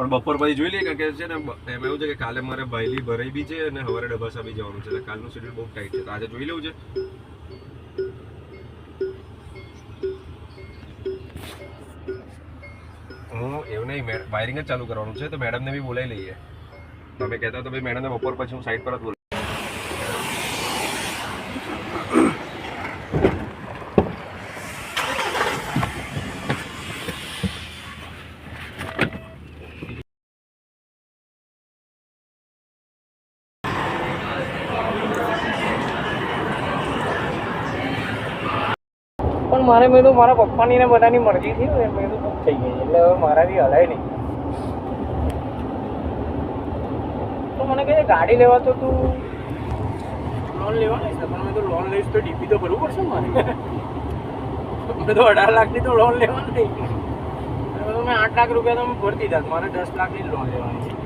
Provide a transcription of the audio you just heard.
પણ બપોર પછી જોઈ લઈએ કે છે ને એમ એવું છે કે કાલે મારે ભાઈલી ભરાઈ બી છે અને સવારે ડબાસા બી જવાનું છે એટલે કાલનું શેડ્યુલ બહુ ટાઈટ છે તો આજે જોઈ લેવું છે. હું એવું નહીં વાયરિંગ જ ચાલુ કરવાનું છે તો મેડમને બી બોલાવી લઈએ. તમે કહેતા તો ભાઈ મેડમને બપોર પછી હું સાઈડ પર જ બોલાવી. પણ મારે મેં તો મારા પપ્પાની ને બધાની મરજી થી મેં તો બુક થઈ ગઈ એટલે હવે મારાથી હલાય નહીં. તો મને કહે ગાડી લેવા તો તું લોન લેવા લઈશ ને પણ મેં તો લોન લઈશ તો ડીપી તો ભરવું પડશે ને મારે. મેં તો 18 લાખની તો લોન લેવાની નહીં. મેં 8 લાખ રૂપિયા તો મેં ભરતી હતા મારે 10 લાખની લોન લેવાની છે.